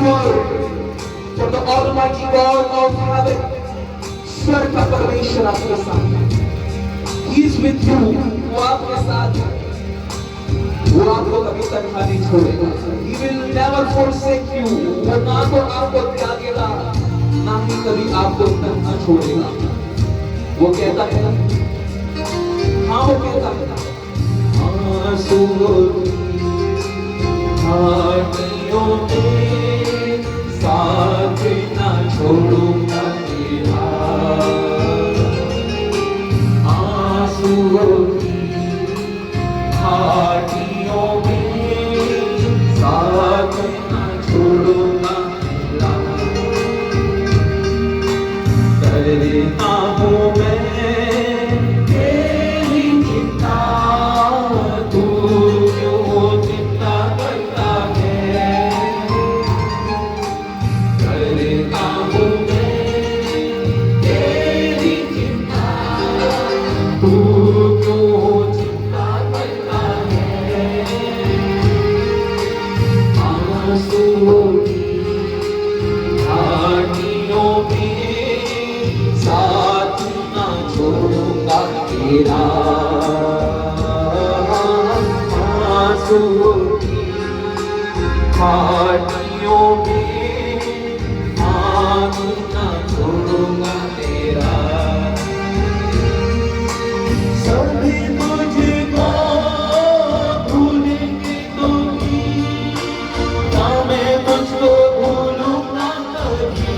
word from the Almighty God of heaven. स्वर्ग का परमेश्वर आपके साथ है. He is with you. वो आपके साथ है. वो आपको कभी तनहा नहीं छोड़ेगा. He will never forsake you. वो ना तो आपको त्यागेगा, ना ही कभी आपको तनहा छोड़ेगा. वो कहता है, हाँ वो कहता है, आंसुओं घाटियों में साथ ना छोड़ूंगा तेरा. आंसुओं घाटियों में साथ ना छोड़ूंगा तेरा. करता हूँ मैं तेरी चिंता, तू क्यों चिंता करता है. करता हूँ मैं तेरी चिंता, तू क्यों चिंता करता है. आंसुओं की घाटियों में साथ ना छोड़ूंगा तेरा. आंसुओं की घाटियों में साथ ना छोड़ूंगा तेरा. सभी मुझको भूलेंगे तो भी, ना मैं मुझको भूलूंगा कभी.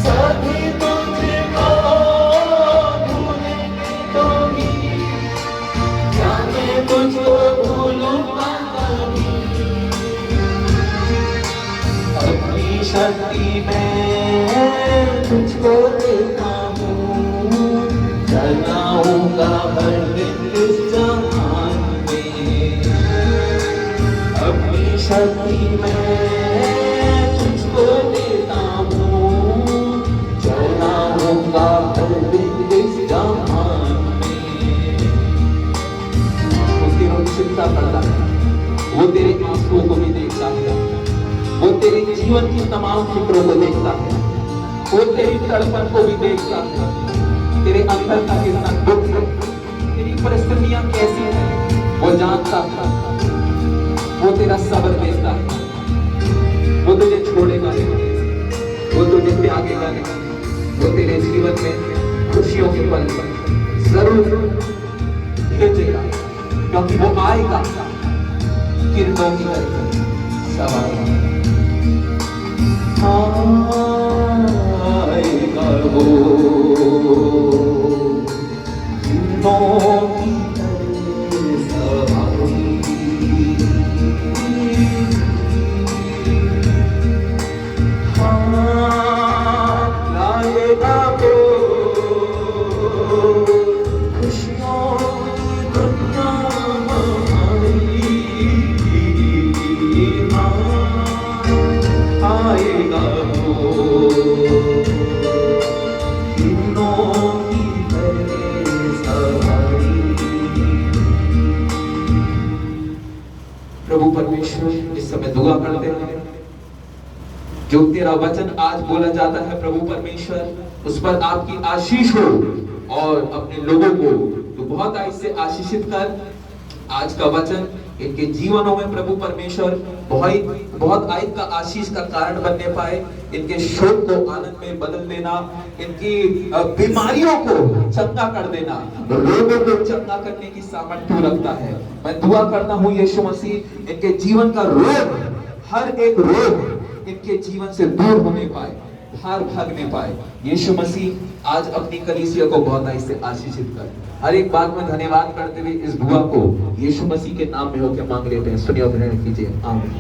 सभी मुझको भूलेंगे तो भी, क्या मैं मुझको भूलूंगा कभी. अपनी शक्ति में तुझको देता हूँ, जलाऊंगा हर दिन इस जहान में. अपनी शक्ति में तुझको देता हूँ, जलाऊंगा हर दिन इस जहान में. वो तेरी चिंता करता है, वो तेरे आंसुओं को भी देखता है, वो तेरे जीवन की तमाम फिक्रों को देखता है, वो तेरी तड़पन को भी देखता है, तेरे अंदर का कितना दुख है, तेरी परिस्थितियां कैसी हैं, वो जानता है. वो तेरा सब्र देखता है. वो तुझे छोड़ेगा नहीं, वो तुझे त्यागेगा नहीं. वो तेरे जीवन में खुशियों के पल जरूर भेजेगा, क्योंकि वो आएगा किरणों की तरह सवार. आएगा वो किरणों की तरह सवारी. लाएगा वो खुशियों की दुनिया हमारी. आएगा वो किरणों की तरह सवारी. प्रभु परमेश्वर इस समय दुआ करते हैं, जो तेरा वचन आज बोला जाता है प्रभु परमेश्वर, उस पर आपकी आशीष हो और अपने लोगों को तो बहुत आयत से आशीषित कर. आज का वचन इनके जीवनों में प्रभु परमेश्वर बहुत आयत का आशीष का कारण बनने पाए. इनके शोक को आनंद में बदल देना, इनकी बीमारियों को चंगा कर देना, रोगों को चंगा करने की सामर्थ्य रखता है. मैं दुआ करता हूँ यीशु मसीह इनके जीवन का रोग, हर एक रोग इनके जीवन से दूर होने पाए, बाहर भागने पाए. यीशु मसीह आज अपनी कलीसिया को बहुत ऐसे आशीषित कर. हर एक बात में धन्यवाद करते हुए इस दुआ को यीशु मसीह के नाम में होकर मांग लेते हैं. सुनिए और ग्रहण कीजिए. आमीन.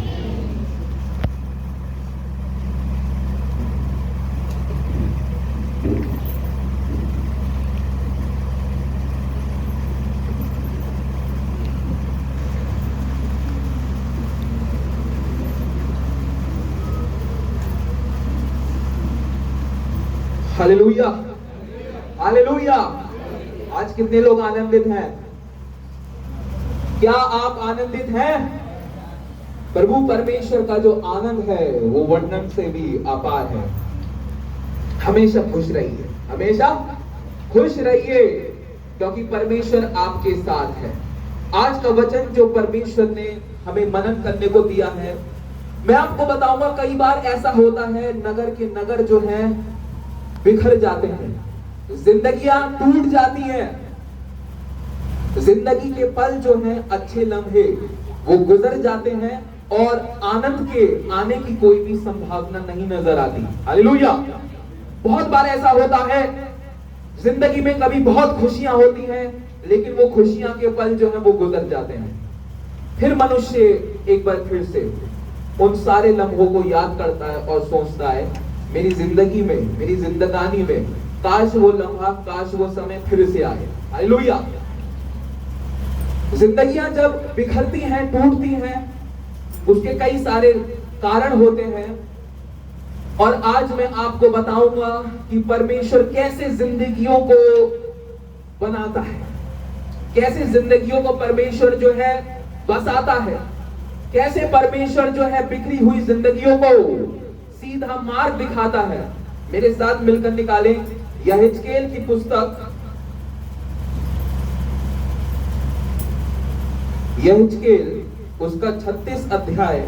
Hallelujah, hallelujah. आज कितने लोग आनंदित हैं? क्या आप आनंदित हैं? प्रभु परमेश्वर का जो आनंद है वो वर्णन से भी अपार है। हमेशा खुश रहिए, हमेशा खुश रहिए, क्योंकि परमेश्वर आपके साथ है। आज का वचन जो परमेश्वर ने हमें मनन करने को दिया है, मैं आपको बताऊंगा, कई बार ऐसा होता है नगर के नगर जो है बिखर जाते हैं, जिंदगियां टूट जाती हैं, जिंदगी के पल जो हैं, अच्छे लम्हे वो गुजर जाते हैं और आनंद के आने की कोई भी संभावना नहीं नजर आती। हालेलुया। बहुत बार ऐसा होता है, जिंदगी में कभी बहुत खुशियां होती हैं, लेकिन वो खुशियां के पल जो है वो गुजर जाते हैं। फिर मनुष्य एक बार फिर से उन सारे लम्हों को याद करता है और सोचता है, मेरी जिंदगी में, मेरी जिंदगानी में काश वो लम्हा, काश वो समय फिर से आए। हालेलुया। जिंदगियां जब बिखरती हैं, टूटती हैं, उसके कई सारे कारण होते हैं। और आज मैं आपको बताऊंगा कि परमेश्वर कैसे जिंदगियों को बनाता है, कैसे जिंदगियों को परमेश्वर जो है बसाता है, कैसे परमेश्वर जो है बिखरी हुई जिंदगियों को सीधा मार्ग दिखाता है। मेरे साथ मिलकर निकालें यहेजकेल की पुस्तक, यहेजकेल उसका 36 अध्याय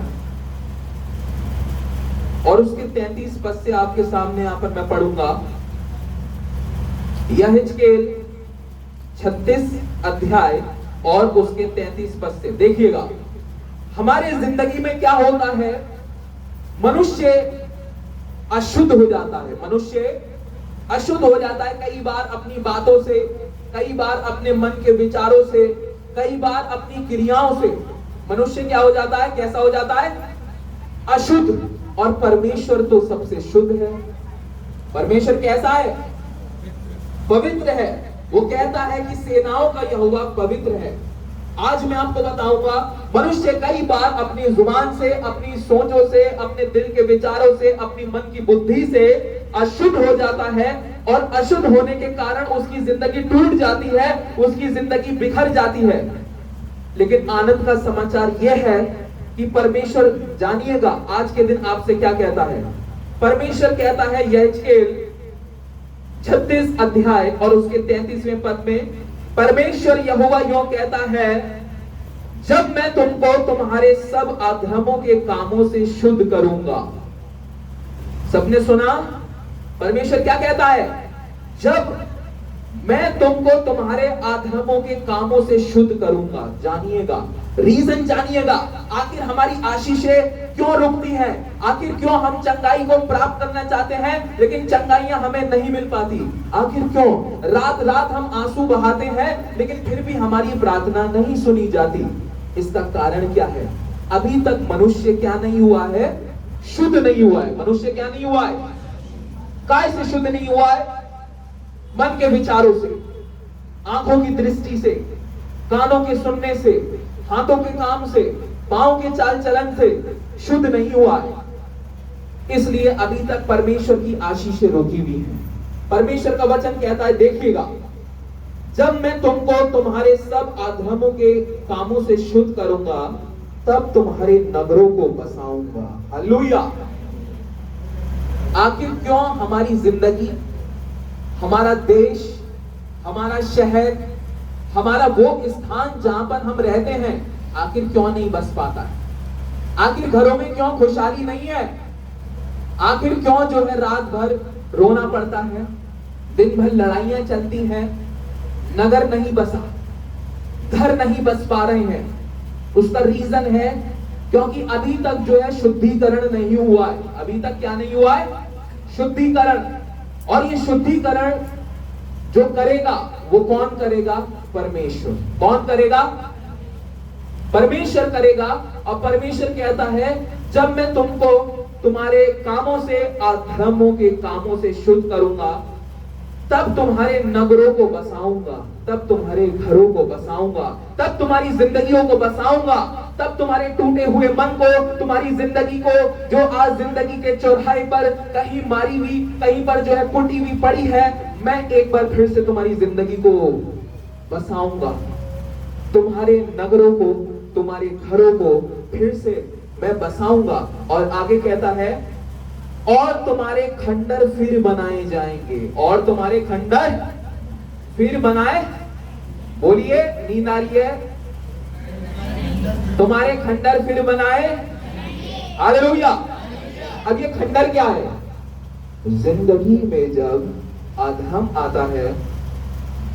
और उसके 33 पद से आपके सामने यहाँ पर मैं पढ़ूंगा। यहेजकेल 36 अध्याय और उसके 33 पद से देखिएगा। हमारे जिंदगी में क्या होता है, मनुष्य अशुद्ध हो जाता है, मनुष्य अशुद्ध हो जाता है कई बार अपनी बातों से, कई बार अपने मन के विचारों से, कई बार अपनी क्रियाओं से मनुष्य क्या हो जाता है, कैसा हो जाता है, अशुद्ध। और परमेश्वर तो सबसे शुद्ध है। परमेश्वर कैसा है, पवित्र है। वो कहता है कि सेनाओं का यहोवा पवित्र है। आज मैं आपको बताऊंगा, मनुष्य कई बार अपनी जुबान से, अपनी सोचों से, अपने दिल के विचारों से, अपनी मन की बुद्धि से अशुद्ध हो जाता है और अशुद्ध होने के कारण उसकी जिंदगी टूट जाती है, उसकी जिंदगी बिखर जाती है। लेकिन आनंद का समाचार यह है कि परमेश्वर, जानिएगा आज के दिन आपसे क्या कहता है। परमेश्वर कहता है यहेजकेल 36 अध्याय और उसके 33वें पद में, परमेश्वर यहोवा यूं कहता है, जब मैं तुमको तुम्हारे सब अधर्मों के कामों से शुद्ध करूंगा। सबने सुना, परमेश्वर क्या कहता है, जब मैं तुमको तुम्हारे अधर्मों के कामों से शुद्ध करूंगा। जानिएगा, रीजन जानिएगा, आखिर हमारी आशीषें क्यों रुकती हैं, आखिर क्यों हम चंगाई को प्राप्त करना चाहते हैं लेकिन चंगाइयां हमें नहीं मिल पाती, आखिर क्यों रात रात हम आंसू बहाते हैं लेकिन फिर भी हमारी प्रार्थना नहीं सुनी जाती। इसका कारण क्या है, अभी तक मनुष्य क्या नहीं हुआ है, शुद्ध नहीं हुआ है। मनुष्य क्या नहीं हुआ है, काय से शुद्ध नहीं हुआ है, मन के विचारों से, आंखों की दृष्टि से, कानों के सुनने से, हाथों के काम से, पांव के चाल चलन से शुद्ध नहीं हुआ है। इसलिए अभी तक परमेश्वर की आशीषें रोकी हुई हैं। परमेश्वर का वचन कहता है, देखिएगा, जब मैं तुमको तुम्हारे सब अधर्मों के कामों से शुद्ध करूंगा तब तुम्हारे नगरों को बसाऊंगा। हालेलुया। आखिर क्यों हमारी जिंदगी, हमारा देश, हमारा शहर, हमारा वो स्थान जहां पर हम रहते हैं, आखिर क्यों नहीं बस पाता है? आखिर घरों में क्यों खुशहाली नहीं है? आखिर क्यों जो है रात भर रोना पड़ता है, दिन भर लड़ाइयां चलती हैं, नगर नहीं बसा, घर नहीं बस पा रहे हैं? उसका रीजन है क्योंकि अभी तक जो है शुद्धिकरण नहीं हुआ है। अभी तक क्या नहीं हुआ है, शुद्धिकरण। और ये शुद्धिकरण जो करेगा वो कौन करेगा, परमेश्वर। कौन करेगा, परमेश्वर करेगा। और परमेश्वर कहता है, जब मैं तुमको तुम्हारे कामों से, अधर्मों के कामों से शुद्ध करूंगा तब तुम्हारे नगरों को बसाऊंगा, तब तुम्हारे घरों को बसाऊंगा, तब तुम्हारी जिंदगियों को बसाऊंगा, तब तुम्हारे टूटे हुए मन को, तुम्हारी जिंदगी को, जो आज जिंदगी के चौराहे पर कहीं मारी हुई, कहीं पर जो है कुटी हुई पड़ी है, मैं एक बार फिर से तुम्हारी जिंदगी को बसाऊंगा। तुम्हारे नगरों को, तुम्हारे घरों को फिर से मैं बसाऊंगा। और आगे कहता है और तुम्हारे खंडर फिर बनाए जाएंगे, और तुम्हारे खंडर फिर बनाए, बोलिए, नींद आ रही है, तुम्हारे खंडर फिर बनाए, हालेलुया। अब ये खंडर क्या है? जिंदगी में जब अधर्म आता है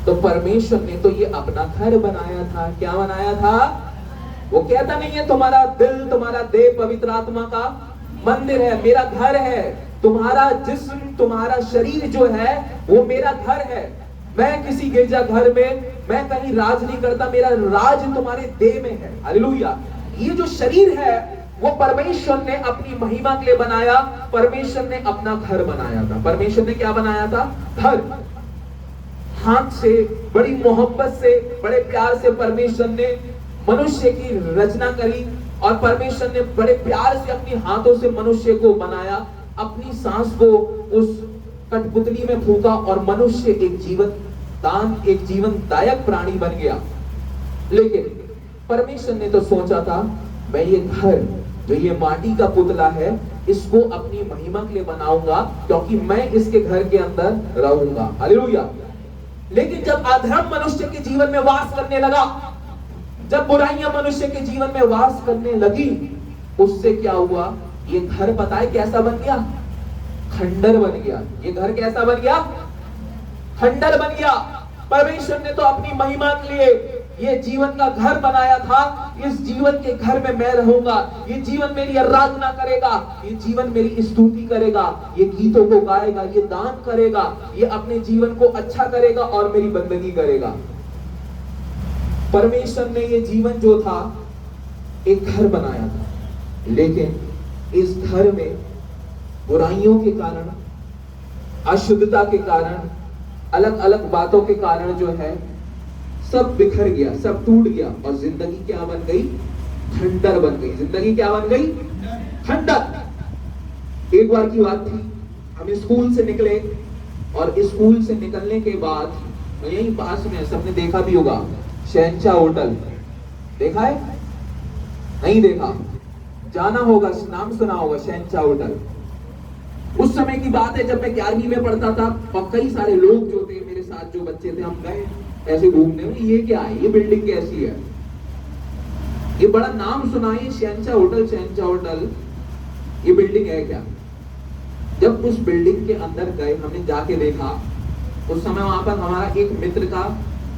तो परमेश्वर ने तो ये अपना घर बनाया था। क्या बनाया था? वो कहता नहीं है तुम्हारा दिल, तुम्हारा देह पवित्र आत्मा का मंदिर है, मेरा घर है। तुम्हारा जिस्म, तुम्हारा शरीर जो है वो मेरा घर है। मैं किसी गिरजा घर में, मैं कहीं राज नहीं करता, मेरा राज तुम्हारे देह में है, हालेलुया। ये जो शरीर है वो परमेश्वर ने अपनी महिमा के लिए बनाया, परमेश्वर ने अपना घर बनाया था। परमेश्वर ने क्या बनाया था? घर। हाथ से, बड़ी मोहब्बत से, बड़े प्यार से परमेश्वर ने मनुष्य की रचना करी, और परमेश्वर ने बड़े प्यार से अपने हाथों से मनुष्य को बनाया, अपनी सांस को उस कठपुतली में फूंका, और मनुष्य एक जीवनदायक प्राणी बन गया। लेकिन परमेश्वर ने तो सोचा था मैं ये घर, जो ये माटी का पुतला है, इसको अपनी महिमा के लिए बनाऊंगा, क्योंकि मैं इसके घर के अंदर रहूंगा, हालेलुया। लेकिन जब अधर्म मनुष्य के जीवन में वास करने लगा, जब बुराइयां मनुष्य के जीवन में वास करने लगी, उससे क्या हुआ? ये घर पता है कैसा बन गया? खंडर बन गया। ये घर कैसा बन गया? खंडर बन गया। परमेश्वर ने तो अपनी महिमा के लिए ये जीवन का घर बनाया था। इस जीवन के घर में मैं रहूंगा, ये जीवन मेरी आराधना करेगा, ये जीवन मेरी स्तुति करेगा, ये गीतों को गाएगा, ये दान करेगा, ये अपने जीवन को अच्छा करेगा और मेरी बंदगी करेगा। परमेश्वर ने ये जीवन जो था एक घर बनाया था, लेकिन इस घर में बुराइयों के कारण, अशुद्धता के कारण, अलग अलग बातों के कारण जो है सब बिखर गया, सब टूट गया, और जिंदगी क्या बन गई? खंडर बन गई। जिंदगी क्या बन गई? खंडर। एक बार की बात थी, हम स्कूल से निकले, और स्कूल से निकलने के बाद यहीं पास में सबने देखा भी होगा, शहंशाह होटल देखा है? नहीं देखा? जाना होगा, नाम सुना होगा, शहंशाह होटल। उस समय की बात है जब मैं 11वीं में पढ़ता था, और कई सारे लोग जो थे मेरे साथ, जो बच्चे थे, हम गए ऐसे घूमने में। ये क्या है? ये बिल्डिंग कैसी है? ये बड़ा नाम सुना है, शहंशाह होटल, शहंशाह होटल, ये बिल्डिंग है क्या? जब उस बिल्डिंग के अंदर गए, हमने जाके देखा, उस समय वहां पर हमारा एक मित्र का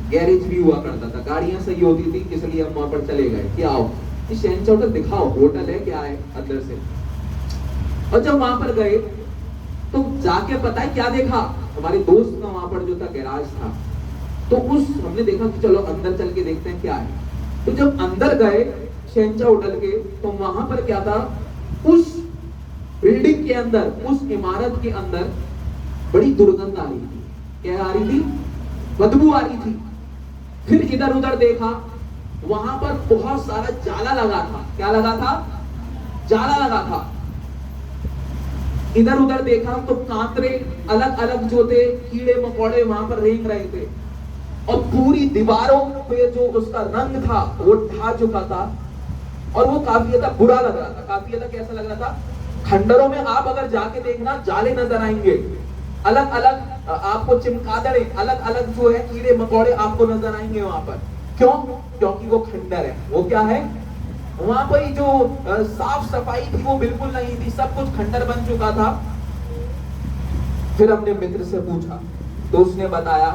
गैरेज भी हुआ करता था, गाड़ियां सही होती थी, इसलिए हम वहां पर चले गए कि आओ शहंशाह होटल दिखाओ, होटल है क्या है अंदर से। और जब वहां पर गए तो जाके पता है क्या देखा? हमारे दोस्त का वहां पर जो था गैराज था, तो हमने देखा कि चलो अंदर चल के देखते हैं क्या है। तो जब अंदर गए शहंशाह होटल के, तो वहां पर क्या था? उस बिल्डिंग के अंदर, उस इमारत के अंदर बड़ी दुर्गंध आ रही थी। क्या आ रही थी? बदबू आ रही थी। फिर इधर उधर देखा, वहां पर बहुत सारा जाला लगा था। क्या लगा था? जाला लगा था। इधर उधर देखा तो कांतरे अलग अलग जो थे, कीड़े मकोड़े वहां पर रेंग रहे थे, और पूरी दीवारों पे जो उसका रंग था वो ढा चुका था, और वो काफी ज्यादा बुरा लग रहा था। काफी ज्यादा कैसा लग रहा था? खंडरों में आप अगर जाके देखना, जाले नजर आएंगे, अलग अलग आपको चिमकादड़े, अलग अलग जो है कीड़े मकोड़े आपको नजर आएंगे वहां पर। क्यों? क्योंकि वो खंडर है। वो क्या है? वहां पर जो साफ सफाई थी वो बिल्कुल नहीं थी, सब कुछ खंडर बन चुका था। फिर हमने मित्र से पूछा, तो उसने बताया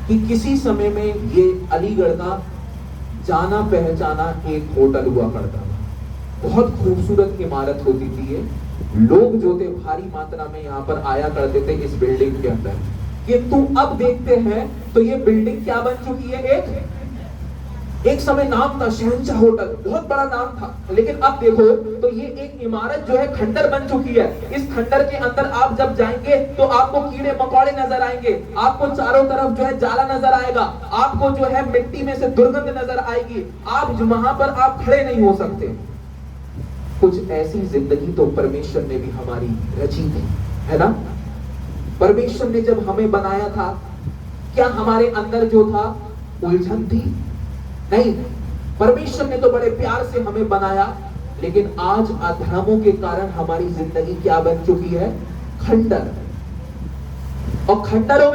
कि किसी समय में ये अलीगढ़ का जाना पहचाना एक होटल हुआ करता था। बहुत खूबसूरत इमारत होती थी ये, लोग जो थे भारी मात्रा में यहाँ पर आया करते थे इस बिल्डिंग के अंदर। किंतु अब देखते हैं तो ये बिल्डिंग क्या बन चुकी है? एक समय नाम था शहंशाह होटल, बहुत बड़ा नाम था, लेकिन अब देखो तो ये एक इमारत जो है खंडर बन चुकी है। इस खंडर के अंदर आप जब जाएंगे तो आपको कीड़े मकोड़े नजर आएंगे, आपको चारों तरफ जो है जाला नजर आएगा, आपको जो है मिट्टी में से दुर्गंध नजर आएगी, आप वहां पर आप खड़े नहीं हो सकते। कुछ ऐसी जिंदगी तो परमेश्वर ने भी हमारी रची थी, है ना? परमेश्वर ने जब हमें बनाया था, क्या हमारे अंदर जो था उलझन थी? नहीं। परमेश्वर ने तो बड़े प्यार से हमें बनाया, लेकिन आज अधर्मों के कारण हमारी जिंदगी क्या बन चुकी है? खंडर। और खंडरों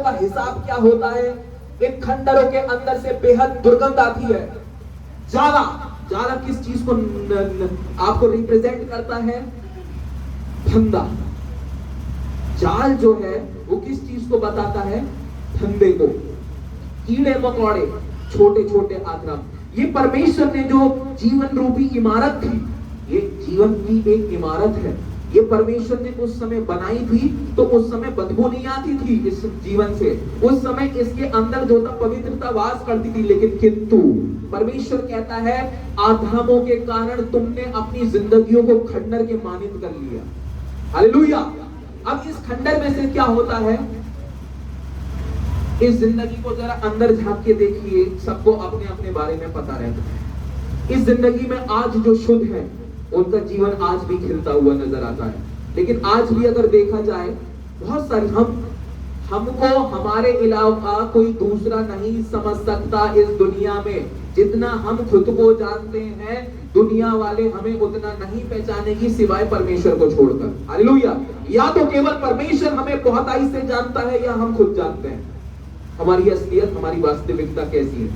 का हिसाब क्या होता है? इन खंडरों के अंदर से बेहद दुर्गंध आती है। जाला किस चीज को आपको रिप्रेजेंट करता है? फंदा। जाल जो है वो किस चीज को बताता है? फंदे को। कीड़े मकोड़े, छोटे छोटे अधर्म। ये परमेश्वर ने जो जीवन रूपी इमारत थी, ये जीवन की एक इमारत है, ये परमेश्वर ने उस समय बनाई थी, तो उस समय बदबू नहीं आती थी इस जीवन से। उस समय इसके अंदर जो था पवित्रता वास करती थी। लेकिन किंतु परमेश्वर कहता है अधर्मों के कारण तुमने अपनी जिंदगियों को खंडर के मानित कर लिया। हालेलुया। अब इस खंडर में से क्या होता है? इस जिंदगी को जरा अंदर झांक के देखिए, सबको अपने अपने बारे में पता रहता है। इस जिंदगी में आज जो शुद्ध है उनका जीवन आज भी खिलता हुआ नजर आता है। लेकिन आज भी अगर देखा जाए, बहुत सारे हमको हमारे अलावा कोई दूसरा नहीं समझ सकता इस दुनिया में। जितना हम खुद को जानते हैं, दुनिया वाले हमें उतना नहीं पहचानेगी सिवाय परमेश्वर को छोड़कर। हालेलुया। या तो केवल परमेश्वर हमें बहुताई से जानता है या हम खुद जानते हैं हमारी असलियत, हमारी वास्तविकता कैसी है।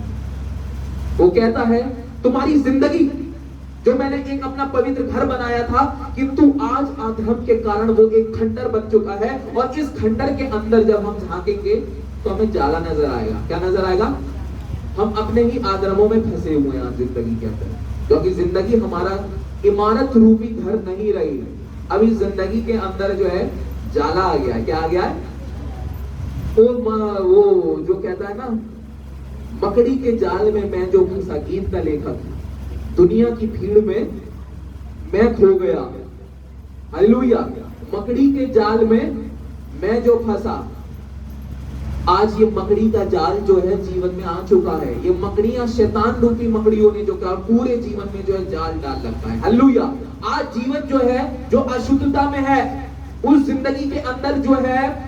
वो कहता है तुम्हारी जिंदगी जो मैंने एक अपना पवित्र घर बनाया था, किंतु आज अधर्म के कारण वो एक खंडर बन चुका है। और इस खंडर के अंदर जब हम झांकेंगे तो हमें जाला नजर आएगा। क्या नजर आएगा? हम अपने ही अधर्मों में फंसे हुए हैं आज जिंदगी के अंदर, क्योंकि जिंदगी हमारा इमारत रूपी घर नहीं रही है। अब इस जिंदगी के अंदर जो है जाला आ गया है। क्या आ गया है? वो जो कहता है ना, मकड़ी के जाल में मैं जो फंसा, गीत का लेखक, दुनिया की भीड़ में मैं खो गया। हालेलुया। मकड़ी के जाल में मैं जो फंसा, आज ये मकड़ी का जाल जो है जीवन में आ चुका है। ये मकड़ियां, शैतान रूपी मकड़ियों ने जो क्या पूरे जीवन में जो है जाल डाल रखा है। हालेलुया। आज जीवन जो है, जो अशुद्धता में है, उस जिंदगी के अंदर जो है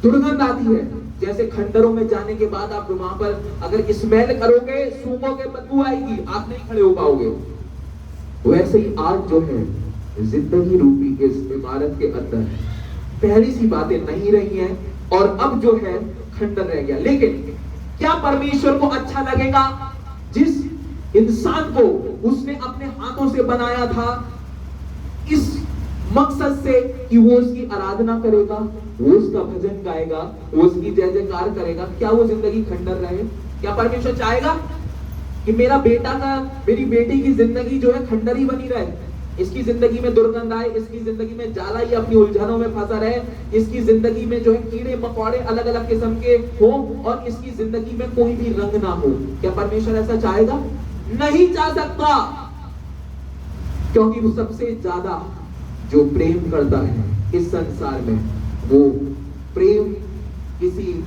दुर्गंध आती है। जैसे खंडरों में जाने के बाद आप वहां पर अगर स्मेल करोगे, सूंघोगे, बदबू आएगी, आप नहीं खड़े हो पाओगे। वैसे ही आज जो है जिंदगी रूपी इस इमारत के अंदर पहली सी बातें नहीं रही हैं और अब जो है खंडर रह गया। लेकिन क्या परमेश्वर को अच्छा लगेगा जिस इंसान को उसने अपने हाथों से बनाया था इस मकसद से कि वो उसकी आराधना करेगा, वो उसका भजन गाएगा, वो उसकी जय जयकार करेगा, क्या वो जिंदगी खंडर रहे? क्या परमेश्वर चाहेगा कि मेरी बेटी की जिंदगी जो है खंडर ही बनी रहे? इसकी जिंदगी में दुर्गंध आए, इसकी जिंदगी में जाला ही अपनी उलझनों में फंसा रहे, इसकी जिंदगी में जो है कीड़े मकोड़े अलग अलग किस्म के हो और इसकी जिंदगी में कोई भी रंग ना हो? क्या परमेश्वर ऐसा चाहेगा? नहीं चाह सकता, क्योंकि वो सबसे ज्यादा जो प्रेम करता है इस संसार में, वो प्रेम किसी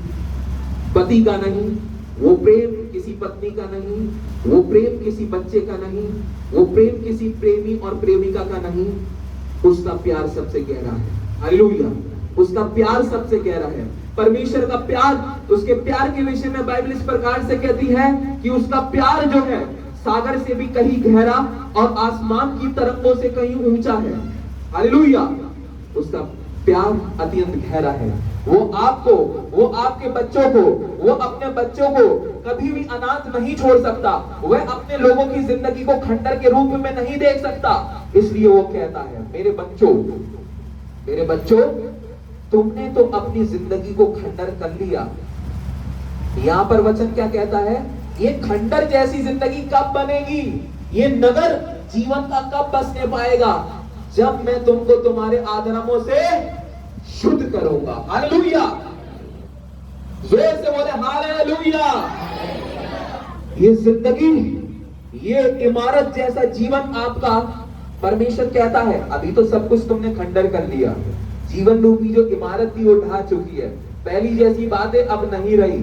पति का नहीं, वो प्रेम किसी पत्नी का नहीं, वो प्रेम किसी बच्चे का नहीं, वो प्रेम किसी प्रेमी और प्रेमिका का नहीं। उसका प्यार सबसे गहरा है। हालेलुया। उसका प्यार सबसे गहरा है। परमेश्वर का प्यार, उसके प्यार के विषय में बाइबल इस प्रकार से कहती है कि उसका प्यार जो है सागर से भी कहीं गहरा और आसमान की तरंगों से कहीं ऊंचा है। हालेलुया। उसका प्यार अत्यंत गहरा है। वो आपको, वो आपके बच्चों को, वो अपने बच्चों को कभी भी अनाथ नहीं छोड़ सकता। वह अपने लोगों की जिंदगी को खंडर के रूप में नहीं देख सकता। इसलिए वो कहता है मेरे बच्चों तुमने तो अपनी जिंदगी को खंडर कर लिया। यहां पर वचन क्या कहता है? ये खंडर जैसी जिंदगी कब बनेगी? ये नगर जीवन का कब बसने पाएगा? जब मैं तुमको तुम्हारे अधर्मों से शुद्ध करूंगा। हालेलुया। जोर से बोले हालेलुया। ये जिंदगी, ये इमारत जैसा जीवन आपका, परमेश्वर कहता है अभी तो सब कुछ तुमने खंडर कर लिया, जीवन रूपी जो इमारत थी वो ढह चुकी है, पहली जैसी बातें अब नहीं रही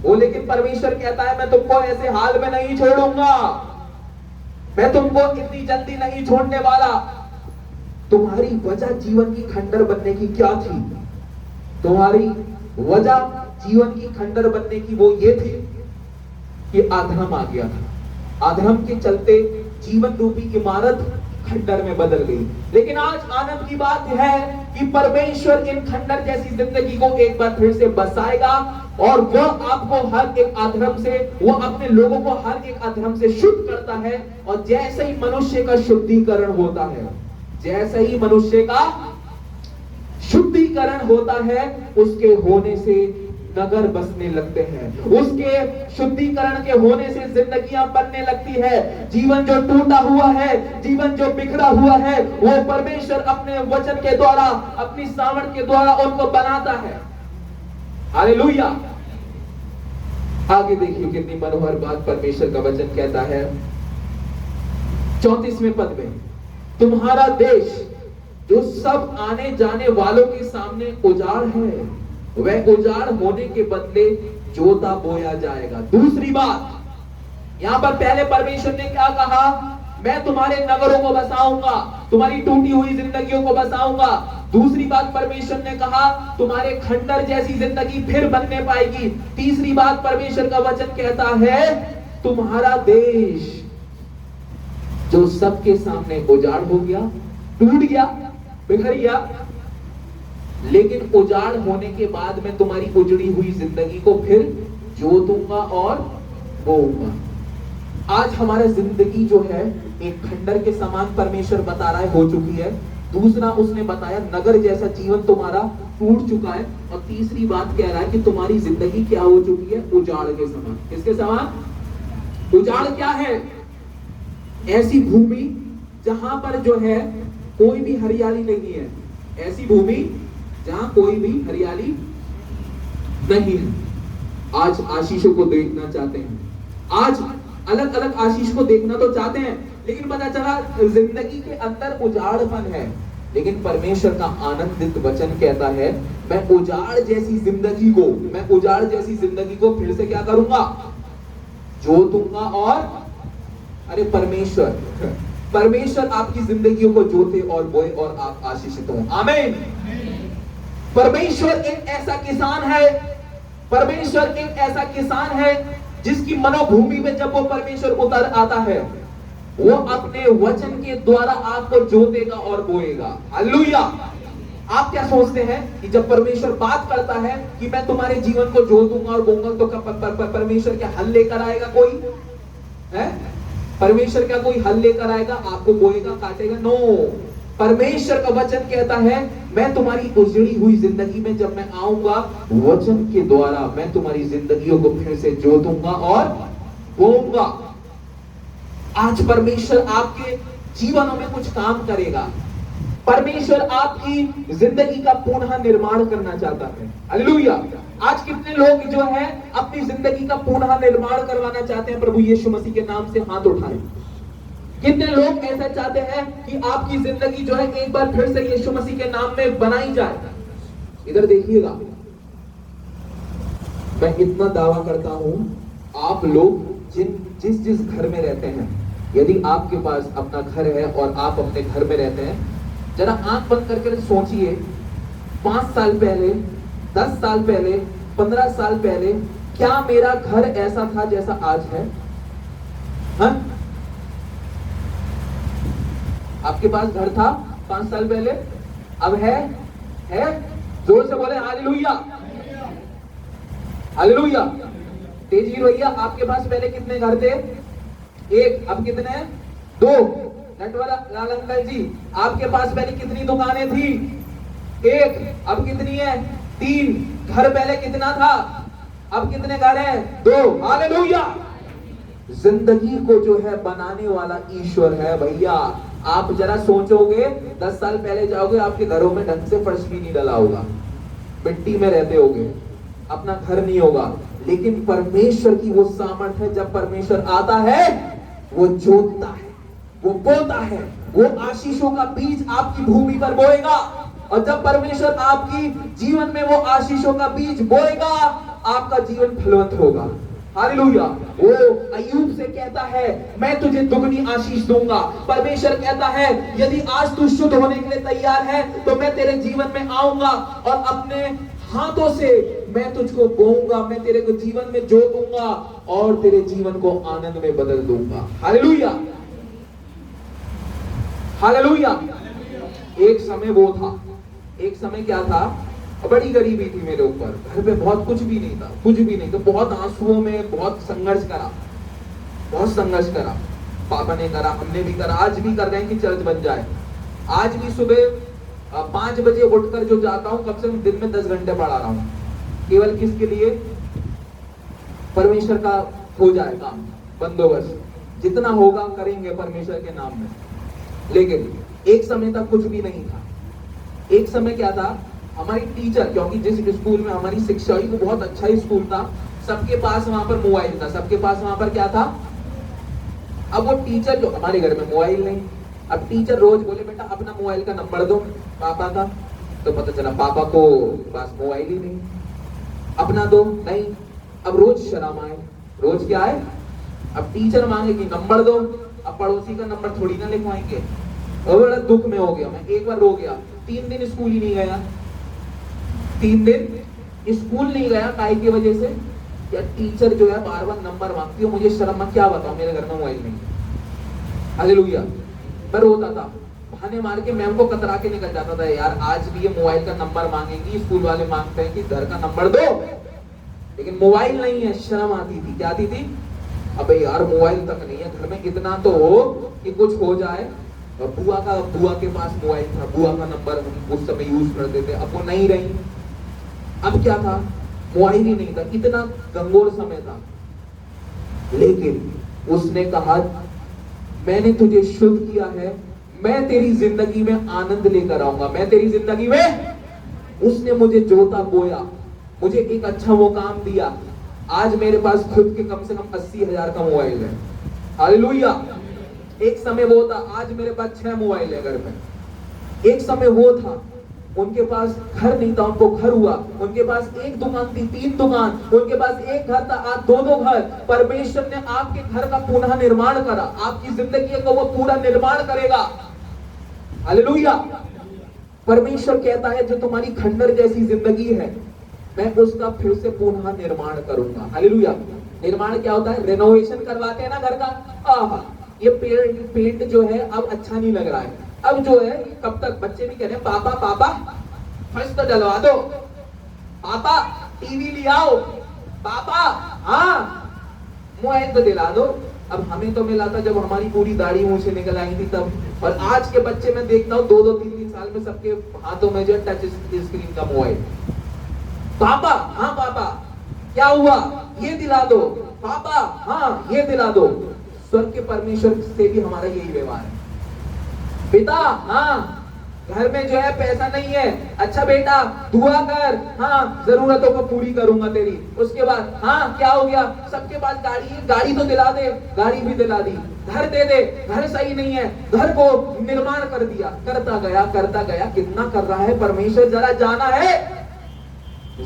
वो। लेकिन परमेश्वर कहता है मैं तुमको ऐसे हाल में नहीं छोड़ूंगा, मैं तुमको इतनी जल्दी नहीं छोड़ने वाला। तुम्हारी वजह जीवन की खंडर बनने की क्या थी? तुम्हारी वजह जीवन की खंडर बनने की वो ये थी कि अधर्म आ गया था। अधर्म के चलते जीवन रूपी इमारत खंडर में बदल गई। लेकिन आज आनंद की बात है कि परमेश्वर इन खंडर जैसी जिंदगी को एक बार फिर से बसाएगा और वह आपको हर एक अधर्म से, वो अपने लोगों को हर एक अधर्म से शुद्ध करता है। और जैसे ही मनुष्य का शुद्धिकरण होता है, जैसे ही मनुष्य का शुद्धिकरण होता है, उसके होने से नगर बसने लगते हैं, उसके शुद्धिकरण के होने से जिंदगियां बनने लगती है। जीवन जो टूटा हुआ है, जीवन जो बिखरा हुआ है, वो परमेश्वर अपने वचन के द्वारा, अपनी सामर्थ के द्वारा उनको बनाता है। हालेलुया। आगे देखिए कितनी मनोहर बात परमेश्वर का वचन कहता है 34वें पद में, तुम्हारा देश जो सब आने जाने वालों के सामने उजाड़ है, वह उजाड़ होने के बदले जोता बोया जाएगा। दूसरी बात, यहां पर पहले परमेश्वर ने क्या कहा, मैं तुम्हारे नगरों को बसाऊंगा, तुम्हारी टूटी हुई जिंदगियों को बसाऊंगा। दूसरी बात परमेश्वर ने कहा, तुम्हारे खंडर जैसी जिंदगी फिर बनने पाएगी। तीसरी बात परमेश्वर का वचन कहता है, तुम्हारा देश जो सबके सामने उजाड़ हो गया, टूट गया, बिखर गया, लेकिन उजाड़ होने के बाद मैं तुम्हारी उजड़ी हुई जिंदगी को फिर जोतूंगा और बोऊंगा। आज हमारा जिंदगी जो है एक खंडर के समान परमेश्वर बता रहा है हो चुकी है। दूसरा उसने बताया नगर जैसा जीवन तुम्हारा टूट चुका है। और तीसरी बात कह रहा है कि तुम्हारी जिंदगी क्या हो चुकी है, उजाड़ के समान। किसके समान? उजाड़ क्या है? ऐसी भूमि जहां पर जो है कोई भी हरियाली नहीं है, ऐसी भूमि जहां कोई भी हरियाली नहीं है। आज आशीषों को देखना चाहते हैं, आज अलग अलग आशीष को देखना तो चाहते हैं, लेकिन पता चला जिंदगी के अंदर उजाड़पन है। लेकिन परमेश्वर का आनंदित वचन कहता है, मैं उजाड़ जैसी जिंदगी को, मैं उजाड़ जैसी जिंदगी को फिर से क्या करूंगा, जोतूंगा। और अरे परमेश्वर आपकी जिंदगियों को जोते और बोए और आप आशीषित हो। आमीन। परमेश्वर एक ऐसा किसान है, परमेश्वर एक ऐसा किसान है जिसकी मनोभूमि में जब वो परमेश्वर उतर आता है, वो अपने वचन के द्वारा आपको जोतेगा और बोएगा। हालेलुया। आप क्या सोचते हैं कि जब परमेश्वर बात करता है कि मैं तुम्हारे जीवन को जोतूंगा और बोऊंगा, तो परमेश्वर क्या हल लेकर आएगा? कोई है? परमेश्वर क्या कोई हल लेकर आएगा, आपको बोएगा, काटेगा? नो। परमेश्वर का वचन कहता है, मैं तुम्हारी उजड़ी हुई जिंदगी में जब मैं आऊंगा, वचन के द्वारा मैं तुम्हारी जिंदगियों को फिर से जोतूंगा और बोऊंगा। आज परमेश्वर आपके जीवनों में कुछ काम करेगा। परमेश्वर आपकी जिंदगी का पुनः निर्माण करना चाहता है। हालेलुया। आज कितने लोग जो है अपनी जिंदगी का पुनः निर्माण करवाना चाहते हैं? प्रभु यीशु मसीह के नाम से हाथ उठाएं। कितने लोग ऐसा चाहते हैं कि आपकी जिंदगी जो है एक बार फिर से यीशु मसीह के नाम में बनाई जाए? इधर देखिएगा, मैं इतना दावा करता हूं, आप लोग जिस घर में रहते हैं, यदि आपके पास अपना घर है और आप अपने घर में रहते हैं, जरा आंख बंद करके सोचिए, 5 साल पहले, 10 साल पहले, 15 साल पहले क्या मेरा घर ऐसा था जैसा आज है? हाँ? आपके पास घर था 5 साल पहले, अब है? जोर से बोले हालेलुया। हालेलुया। तेजी भैया, आपके पास पहले कितने घर थे? 1, अब कितने हैं? 2। नटवर लाल अंकल जी, आपके पास पहले कितनी दुकानें थी? 1, अब कितनी है? 3। घर पहले कितना था, अब कितने घर हैं? 2। हालेलुया। जिंदगी को जो है बनाने वाला ईश्वर है भैया। आप जरा सोचोगे, 10 साल पहले जाओगे, आपके घरों में ढंग से फर्श भी नहीं डला होगा, मिट्टी में रहते होगे, अपना घर नहीं होगा। लेकिन परमेश्वर की वो सामर्थ है, जब परमेश्वर आता है वो जोतता है, वो बोता है, वो आशीषों का बीज आपकी भूमि पर बोएगा। और जब परमेश्वर आपकी जीवन में वो आशीषों का बीज बोएगा, आपका जीवन फलवंत होगा। हालेलुया। वो अय्यूब से कहता है, मैं तुझे दुगनी आशीष दूंगा। परमेश्वर कहता है, यदि आज तू शुद्ध होने के लिए तैयार है, तो मैं तेरे जीवन में आऊंगा और अपने हाथों से मैं तुझको बोऊंगा, मैं तेरे को जीवन में जोतूंगा और तेरे जीवन को आनंद में बदल दूंगा। हालेलुया। हालेलुया। एक समय वो था, एक समय क्या था, बड़ी गरीबी थी मेरे ऊपर, घर पे बहुत कुछ भी नहीं था, कुछ भी नहीं, तो बहुत आंसुओं में बहुत संघर्ष करा, बहुत संघर्ष करा। पापा ने करा, हमने भी करा, आज भी कर रहे हैं कि चर्च बन जाए। आज भी सुबह 5 बजे उठकर जो जाता हूँ, कम से कम दिन में 10 घंटे पढ़ा रहा हूँ। केवल किसके लिए? परमेश्वर का हो जाए काम, बंदोबस्त जितना होगा करेंगे परमेश्वर के नाम में। लेकिन एक समय तक कुछ भी नहीं था। एक समय क्या था, हमारी टीचर, क्योंकि जिस स्कूल में हमारी शिक्षा हुई वो बहुत अच्छा स्कूल था, सबके पास वहां पर मोबाइल था, सबके पास वहां पर क्या था। अब वो टीचर, जो हमारे घर में मोबाइल नहीं, अब टीचर रोज बोले बेटा अपना मोबाइल का नंबर दो पापा का, तो पता चला पापा को पास मोबाइल ही नहीं, अपना दो नहीं। अब रोज शर्म आए, रोज क्या आए, अब टीचर मांगे कि नंबर दो, अब पड़ोसी का नंबर थोड़ी ना लिखवाएंगे। और बड़ा दुख में हो गया मैं, एक बार रो गया, 3 दिन स्कूल ही नहीं गया, 3 दिन स्कूल नहीं गया, काहे की वजह से, या टीचर जो है बार बार नंबर मांगती है, मुझे शर्म, मैं क्या बताऊं, मेरे घर में मोबाइल नहीं। हालेलुया। मैं रोता था, बहाने मार के मैम को कतरा के निकल जाता था, यार आज भी ये मोबाइल का नंबर मांगेंगी, स्कूल वाले मांगते हैं कि घर का नंबर दो, लेकिन मोबाइल नहीं है। शर्म आती थी, क्या आती थी, अबे यार मोबाइल तक नहीं है घर में, इतना तो हो कि कुछ हो जाए। बुआ के पास मोबाइल था, बुआ का नंबर हम उस समय यूज करते थे, अब वो नहीं रही। अब क्या था, मोबाइल ही नहीं था, इतना गंभीर समय था। लेकिन उसने कहा मैंने तुझे शुद्ध किया है, मैं तेरी जिंदगी में आनंद लेकर आऊंगा, मैं तेरी जिंदगी में। उसने मुझे जोता बोया, मुझे एक अच्छा वो काम दिया। आज मेरे पास खुद के कम से कम 80,000 का मोबाइल है। हालेलुया। एक समय वो था, आज मेरे पास 6 मोबाइल है घर में। एक समय वो था, उनके पास घर नहीं था, उनको घर हुआ। उनके पास 1 दुकान थी, 3 दुकान, उनके पास 1 घर था, आज 2-2 घर। परमेश्वर ने आपके घर का पुनः निर्माण करा, आपकी जिंदगी का वो पूरा निर्माण करेगा। हालेलुया। परमेश्वर कहता है जो तुम्हारी खंडर जैसी जिंदगी है, मैं उसका फिर से पुनः निर्माण करूंगा। हालेलुया। निर्माण क्या होता है, रेनोवेशन करवाते हैं ना घर का। ये पेंट जो है अब अच्छा नहीं लग रहा है, अब जो है, कब तक बच्चे भी कह रहे हैं पापा पापा फर्श तो डलवा दो, पापा टीवी ले आओ, पापा हाँ मोबाइल तो दिला दो। अब हमें तो मिला था जब हमारी पूरी दाढ़ी मुंह से निकल आई थी तब, और आज के बच्चे मैं देखता हूँ 2-2, 3-3 साल में सबके हाथों में जो टच स्क्रीन का मोबाइल। पापा हाँ पापा क्या हुआ, ये दिला दो, पापा हाँ ये दिला दो। स्वर्ग के परमेश्वर से भी हमारा यही व्यवहार है। पिता हाँ घर में जो है पैसा नहीं है, अच्छा बेटा दुआ कर, हाँ जरूरतों को पूरी करूंगा तेरी। उसके बाद हाँ क्या हो गया, सबके पास गाड़ी है, गाड़ी तो दिला दे, गाड़ी भी दिला दी। घर दे दे, घर सही नहीं है, घर को निर्माण कर दिया। करता गया, कितना कर रहा है परमेश्वर, जरा जाना है।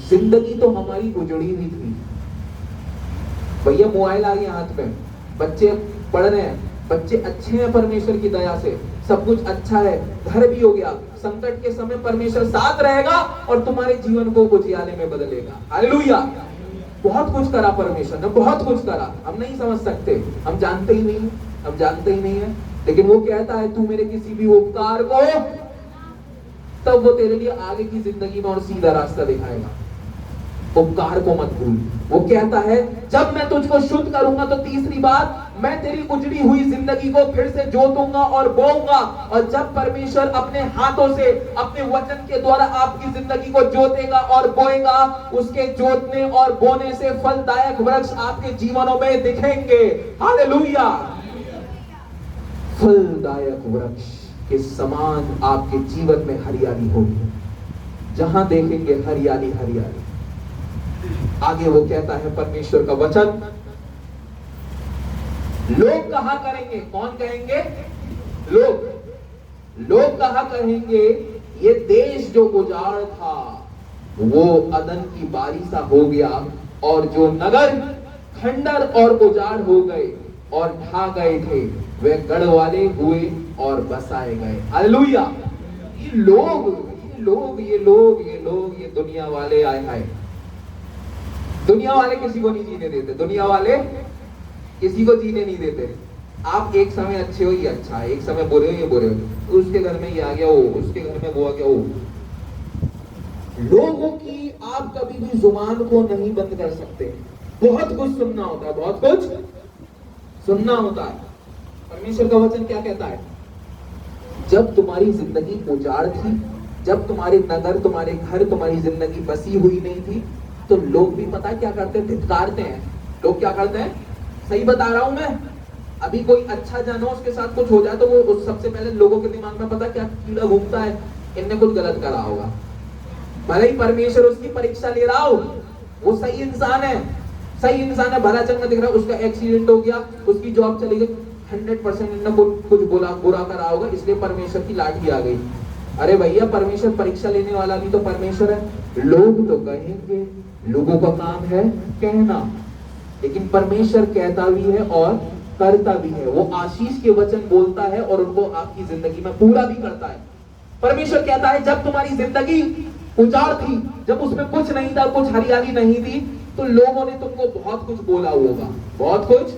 जिंदगी तो हमारी उजड़ी हुई थी भैया, मोबाइल आ गया हाथ में, बच्चे पढ़ रहे हैं, बच्चे अच्छे हैं परमेश्वर की दया से, सब कुछ अच्छा है, घर भी हो गया। संकट के समय परमेश्वर साथ रहेगा और तुम्हारे जीवन को उजियाले में बदलेगा। हालेलुया। बहुत कुछ करा परमेश्वर ने, बहुत कुछ करा, हम नहीं समझ सकते, हम जानते ही नहीं है। लेकिन वो कहता है तू मेरे किसी भी उपकार को, तब वो तेरे लिए आगे की जिंदगी में और सीधा रास्ता दिखाएगा। उपकार को मत भूल। वो कहता है जब मैं तुझको शुद्ध करूंगा, तो तीसरी बात, मैं तेरी उजड़ी हुई जिंदगी को फिर से जोतूंगा और बोऊंगा। और जब परमेश्वर अपने हाथों से, अपने वचन के द्वारा आपकी जिंदगी को जोतेगा और बोएगा, उसके जोतने और बोने से फलदायक वृक्ष आपके जीवनों में दिखेंगे। हालेलुया। फलदायक वृक्ष के समान आपके जीवन में हरियाली होगी, जहां देखेंगे हरियाली हरियाली। आगे वो कहता है परमेश्वर का वचन, लोग कहा करेंगे, कौन कहेंगे, लोग कहा कहेंगे ये देश जो उजाड़ था वो अदन की बारी सा हो गया, और जो नगर खंडर और उजाड़ हो गए और ढा गए थे वे गढ़ वाले हुए और बसाए गए। हालेलुया। ये दुनिया वाले आए हैं। दुनिया वाले किसी को नहीं जीने देते, दुनिया वाले किसी को जीने नहीं देते। आप एक समय अच्छे हो, ये अच्छा है, एक समय बुरे हो, ये बुरे हो, उसके घर में ये आ गया, वो उसके घर में वो आ गया, वो। लोगों की आप कभी भी जुबान को नहीं बंद कर सकते। बहुत कुछ सुनना होता है, बहुत कुछ सुनना होता है। परमेश्वर का वचन क्या कहता है? जब तुम्हारी जिंदगी उजाड़ थी, जब तुम्हारे नगर, तुम्हारे घर, तुम्हारी जिंदगी बसी हुई नहीं थी, तो लोग भी पता है क्या करते हैं? धिक्कारते हैं। लोग क्या करते हैं? सही बता रहा हूं मैं। अभी कोई अच्छा जानो, उसके साथ कुछ हो जाए तो वो सबसे पहले लोगों के दिमाग में पता क्या कीड़ा घूमता है? इनने कुछ गलत करा होगा। भले ही परमेश्वर उसकी परीक्षा ले रहा हो, वो सही इंसान है, सही इंसान है, भला चंगा दिख रहा है, उसका एक्सीडेंट हो गया, उसकी जॉब चली गई, 100% इनने कुछ बुरा करा होगा, इसलिए परमेश्वर की लाठी आ गई। अरे भैया, परमेश्वर परीक्षा लेने वाला भी तो परमेश्वर है। लोग तो कहेंगे, लोगों का काम है कहना, लेकिन परमेश्वर कहता भी है और करता भी है। वो आशीष के वचन बोलता है और उनको आपकी जिंदगी में पूरा भी करता है। परमेश्वर कहता है जब तुम्हारी जिंदगी उजाड़ थी, जब उसमें कुछ नहीं था, कुछ हरियाली नहीं थी, तो लोगों ने तुमको बहुत कुछ बोला होगा, बहुत कुछ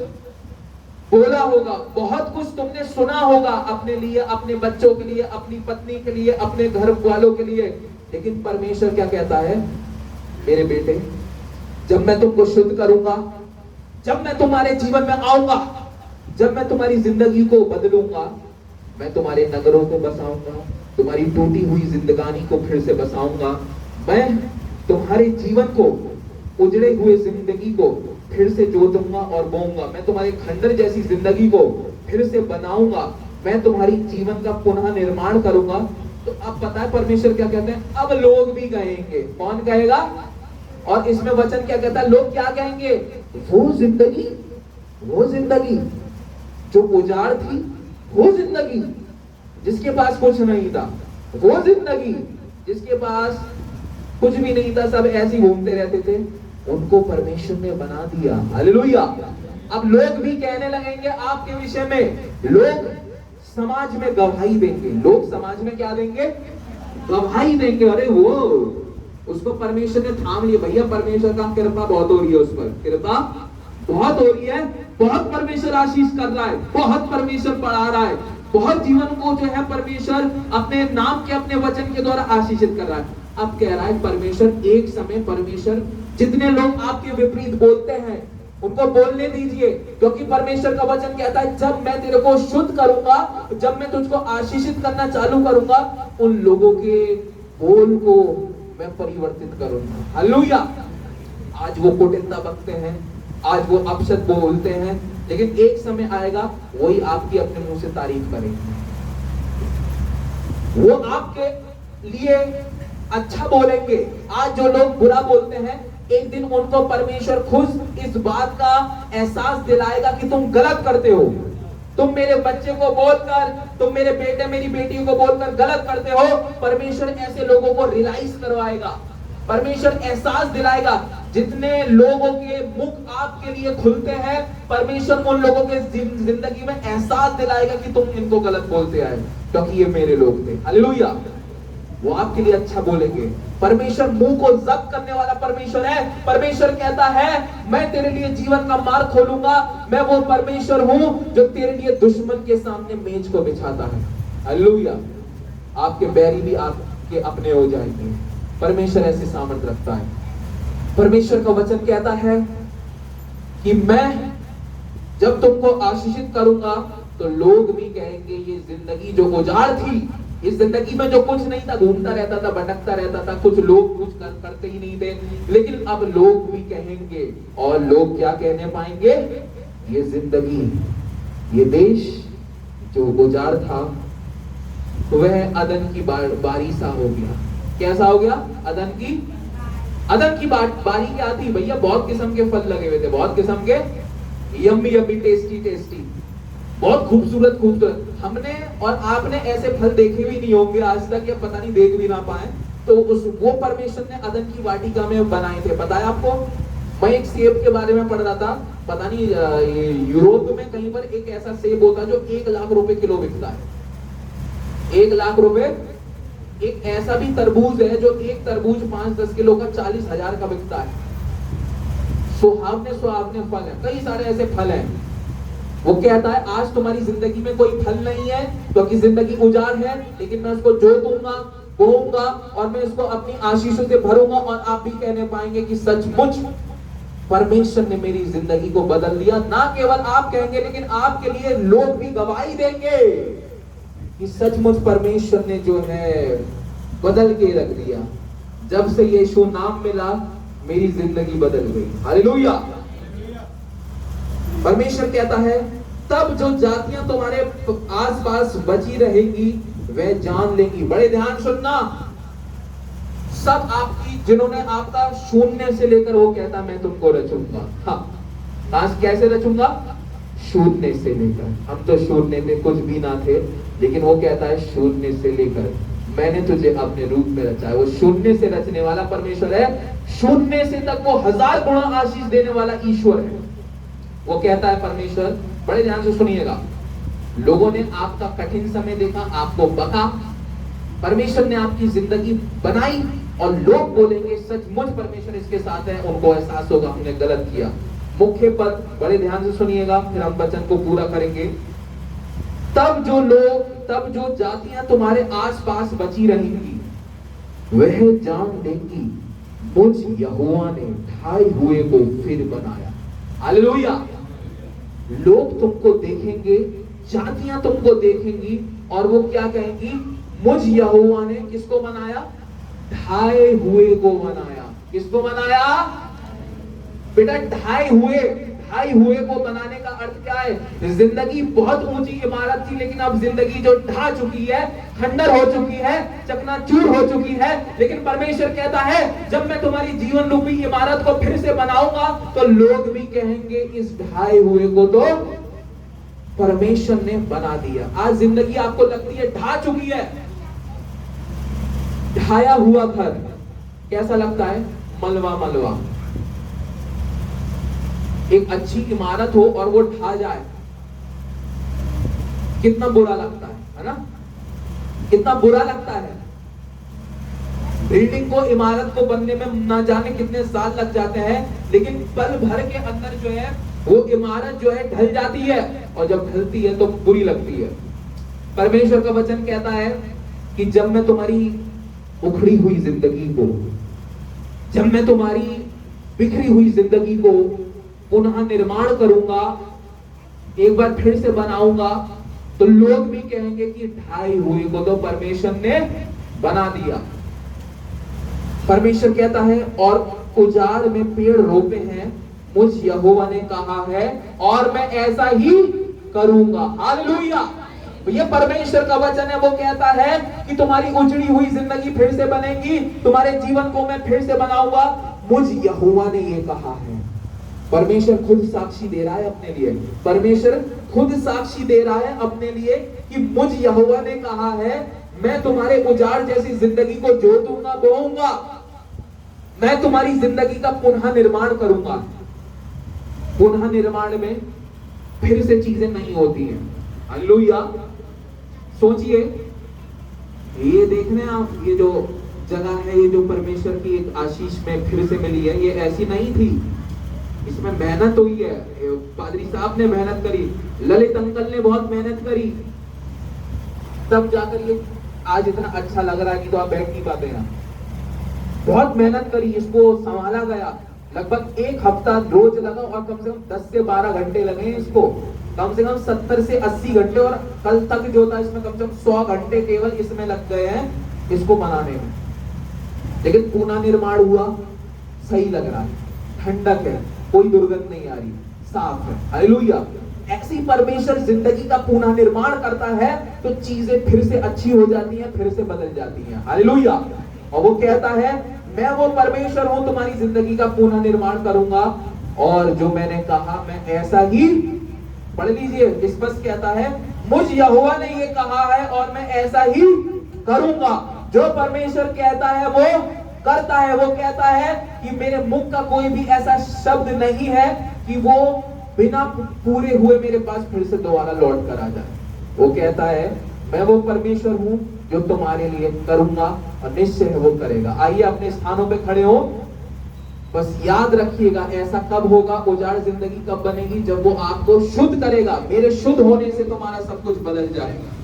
बोला होगा, बहुत कुछ तुमने सुना होगा अपने लिए, अपने बच्चों के लिए, अपनी पत्नी के लिए, अपने घर वालों के लिए। लेकिन परमेश्वर क्या कहता है? मेरे बेटे, जब मैं तुमको शुद्ध करूंगा, जब मैं तुम्हारे जीवन में आऊंगा, जब मैं तुम्हारी जिंदगी को बदलूंगा, मैं तुम्हारे नगरों को बसाऊंगा, तुम्हारी टूटी हुई जिंदगानी को फिर से बसाऊंगा, मैं तुम्हारे जीवन को, उजड़े हुए जिंदगी को फिर से जोतूंगा और बोऊंगा, मैं तुम्हारे खंडर जैसी जिंदगी को फिर से बनाऊंगा, मैं तुम्हारी जीवन का पुनः निर्माण करूंगा। तो अब पता है परमेश्वर क्या कहते हैं? अब लोग भी कहेंगे। कौन कहेगा? और इसमें वचन क्या कहता है? लोग क्या कहेंगे? वो जिंदगी जो उजाड़ थी, वो जिंदगी जिसके पास कुछ नहीं था, वो जिंदगी जिसके पास कुछ भी नहीं था, सब ऐसे ही घूमते रहते थे, उनको परमेश्वर ने बना दिया। हालेलुया। अब लोग भी कहने लगेंगे आपके विषय में, लोग समाज में गवाही देंगे। लोग समाज में क्या देंगे? गवाही देंगे। अरे वो, उसको परमेश्वर ने थाम लिया। भैया, परमेश्वर का कृपा बहुत हो रही है, उस पर कृपा बहुत हो रही है, बहुत परमेश्वर आशीष कर रहा है, बहुत परमेश्वर पढ़ा रहा है, बहुत जीवन को जो है परमेश्वर अपने नाम के, अपने वचन के द्वारा आशीषित कर रहा है। अब कह रहा है परमेश्वर, एक समय परमेश्वर जितने लोग आपके विपरीत बोलते हैं उनको बोलने दीजिए, क्योंकि परमेश्वर का वचन कहता है जब मैं तेरे को शुद्ध करूंगा, जब मैं तुझको आशीषित करना चालू करूंगा, उन लोगों के बोल को मैं परिवर्तित करूंगा। हालेलुया। आज वो कुटिलता बकते हैं, आज वो अपशब्द बोलते हैं, लेकिन एक समय आएगा वही आपकी अपने मुंह से तारीफ करेंगे, वो आपके लिए अच्छा बोलेंगे। आज जो लोग बुरा बोलते हैं, एक दिन उनको परमेश्वर खुद इस बात का एहसास दिलाएगा कि तुम गलत करते हो, तुम मेरे बच्चे को बोलकर, तुम मेरे बेटे मेरी बेटी को बोलकर गलत करते हो। परमेश्वर ऐसे लोगों को रियलाइज करवाएगा, परमेश्वर एहसास दिलाएगा। जितने लोगों के मुख आपके लिए खुलते हैं, परमेश्वर उन लोगों के जिंदगी में एहसास दिलाएगा कि तुम इनको गलत बोलते आए, क्योंकि ये मेरे लोग थे। हालेलुया। वो आपके लिए अच्छा बोलेंगे। परमेश्वर मुंह को जब्त करने वाला परमेश्वर है। परमेश्वर कहता है मैं तेरे लिए जीवन का मार्ग खोलूंगा, मैं वो परमेश्वर हूं जो तेरे लिए दुश्मन के सामने मेज को बिछाता है। हालेलुया। आपके बैरी भी आपके अपने हो जाएंगे। परमेश्वर ऐसी सामर्थ रखता है। परमेश्वर का वचन कहता है कि मैं जब तुमको आशीषित करूंगा, तो लोग भी कहेंगे ये जिंदगी जो उजाड़ थी, इस जिंदगी में जो कुछ नहीं था, घूमता रहता था, भटकता रहता था, कुछ लोग कुछ करते ही नहीं थे, लेकिन अब लोग भी कहेंगे। और लोग क्या कहने पाएंगे? ये जिंदगी, ये देश जो उजाड़ था, वह अदन की बारी सा हो गया। कैसा हो गया? अदन की बारी क्या थी भैया? बहुत किस्म के फल लगे हुए थे, बहुत किस्म के यम्मी यम्मी, टेस्टी टेस्टी, बहुत खूबसूरत खूबसूरत। हमने और आपने ऐसे फल देखे भी नहीं होंगे आज तक, या पता नहीं देख भी ना पाए। तो वो परमेश्वर ने अदन की वाटिका में बनाए थे। पता है आपको? मैं एक सेब के बारे में पढ़ रहा था, पता नहीं यूरोप में कहीं पर एक ऐसा सेब होता है जो 1 लाख रुपए किलो बिकता है। 1 लाख रुपए। एक ऐसा भी तरबूज है जो एक तरबूज 5-10 किलो का 40,000 का बिकता है। सुहावने फल है, कई सारे ऐसे फल हैं। वो कहता है आज तुम्हारी जिंदगी में कोई फल नहीं है, क्योंकि जिंदगी उजाड़ है, लेकिन मैं उसको जोतूंगा, बोऊंगा और मैं इसको अपनी आशीषों से भरूंगा। और आप भी कहने पाएंगे कि सचमुच परमेश्वर ने मेरी जिंदगी को बदल दिया। ना केवल आप कहेंगे, लेकिन आपके लिए लोग भी गवाही देंगे कि सचमुच परमेश्वर ने जो है बदल के रख दिया। जब से यीशु नाम मिला मेरी जिंदगी बदल गई। हालेलुया। परमेश्वर कहता है तब जो जातियां तुम्हारे आसपास बची रहेंगी वे जान लेंगी। बड़े ध्यान सुनना, सब आपकी, जिन्होंने आपका शून्य से लेकर, वो कहता मैं तुमको रचूंगा। हाँ, कैसे रचूंगा? शून्य से लेकर। हम तो शून्य में कुछ भी ना थे, लेकिन वो कहता है शून्य से लेकर मैंने तुझे अपने रूप में रचा है। वो शून्य से रचने वाला परमेश्वर है। शून्य से तक वो 1000 गुना आशीष देने वाला ईश्वर है। वो कहता है परमेश्वर, बड़े ध्यान से सुनिएगा, लोगों ने आपका कठिन समय देखा, आपको बका, परमेश्वर ने आपकी जिंदगी बनाई और लोग बोलेंगे सचमुच परमेश्वर इसके साथ है। उनको एहसास होगा हमने गलत किया। मुख्य पद, बड़े ध्यान से सुनिएगा, फिर हम वचन को पूरा करेंगे। तब जो जातियां तुम्हारे आसपास बची रहेंगी वह जान लेंगी मुझ यहोवा ने ढाए हुए को फिर बनाया। हालेलुया। लोग तुमको देखेंगे, जातियां तुमको देखेंगी और वो क्या कहेंगी? मुझ यहोवा ने किसको बनाया? ढाए हुए को बनाया। किसको बनाया? बेटा ढाए हुए को बनाने का अर्थ क्या है? जिंदगी बहुत ऊंची इमारत थी, लेकिन अब जिंदगी जो ढा चुकी है, खंडर हो चुकी है, चकनाचूर हो चुकी है, लेकिन परमेश्वर कहता है जब मैं तुम्हारी जीवन रूपी इमारत को फिर से बनाऊंगा तो लोग भी कहेंगे इस ढाए हुए को तो परमेश्वर ने बना दिया। आज जिंदगी आपको लगती है ढा चुकी है, ढाया हुआ घर कैसा लगता है? मलवा। एक अच्छी इमारत हो और वो ढा जाए, कितना बुरा लगता है ना? कितना बुरा लगता है। बिल्डिंग को, इमारत को बनने में ना जाने कितने साल लग जाते हैं, लेकिन पल भर के अंदर जो है वो इमारत जो है ढल जाती है, और जब ढलती है तो बुरी लगती है। परमेश्वर का वचन कहता है कि जब मैं तुम्हारी उखड़ी हुई जिंदगी को, जब मैं तुम्हारी बिखरी हुई जिंदगी को पुनः निर्माण करूंगा, एक बार फिर से बनाऊंगा, तो लोग भी कहेंगे कि ढाई हुए को तो परमेश्वर ने बना दिया। परमेश्वर कहता है और उजाड़ में पेड़ रोपे हैं, मुझ यहोवा ने कहा है और मैं ऐसा ही करूंगा। हालेलुया। ये परमेश्वर का वचन है। वो कहता है कि तुम्हारी उजड़ी हुई जिंदगी फिर से बनेगी, तुम्हारे जीवन को मैं फिर से बनाऊंगा, मुझ यहोवा ने ये कहा है। परमेश्वर खुद साक्षी दे रहा है अपने लिए। परमेश्वर खुद साक्षी दे रहा है अपने लिए कि मुझ यहोवा ने कहा है मैं तुम्हारे उजाड़ जैसी जिंदगी को जोतूंगा, बोऊंगा, मैं तुम्हारी जिंदगी का पुनः निर्माण करूंगा। पुनः निर्माण में फिर से चीजें नहीं होती हैं। हालेलुया। सोचिए, ये देखने आप, ये जो जगह है, ये जो परमेश्वर की एक आशीष में फिर से मिली है, ये ऐसी नहीं थी, इसमें मेहनत हुई है। पादरी साहब ने मेहनत करी, ललित अंकल ने बहुत मेहनत करी, तब जाकर ये आज इतना अच्छा लग रहा है कि तो आप बैठ नहीं पाते हैं। बहुत मेहनत करी, इसको संभाला गया, लगभग 1 हफ्ता रोज लगा और कम से कम 10 से 12 घंटे लगे इसको, कम से कम 70 से 80 घंटे, और कल तक जो था इसमें कम से कम 100 घंटे केवल इसमें लग गए हैं इसको बनाने में। लेकिन पुनः निर्माण हुआ, सही लग रहा है, ठंडक है, कोई दुर्गंध नहीं आ रही, साफ है। हालेलुया। ऐसी परमेश्वर जिंदगी का पुनः निर्माण करता है तो चीजें फिर से अच्छी हो जाती हैं, फिर से बदल जाती हैं। हालेलुया। और वो कहता है मैं वो परमेश्वर हूं, तुम्हारी जिंदगी का पुनः निर्माण करूंगा, और जो मैंने कहा मैं ऐसा ही, पढ़ लीजिए, स्पष्ट कहता है मुझ यहोवा ने ये कहा है और मैं ऐसा ही करूंगा। जो परमेश्वर कहता है वो करता है। वो कहता है कि मेरे मुख का कोई भी ऐसा शब्द नहीं है कि वो बिना पूरे हुए मेरे पास फिर से दोबारा लौट कर आ जाए। वो कहता है मैं वो परमेश्वर हूं जो तुम्हारे लिए करूंगा, और निश्चय है वो करेगा। आइए अपने स्थानों पे खड़े हो। बस याद रखिएगा, ऐसा कब होगा, उजाड़ जिंदगी कब बनेगी, जब वो आपको शुद्ध करेगा। मेरे शुद्ध होने से तुम्हारा सब कुछ बदल जाएगा।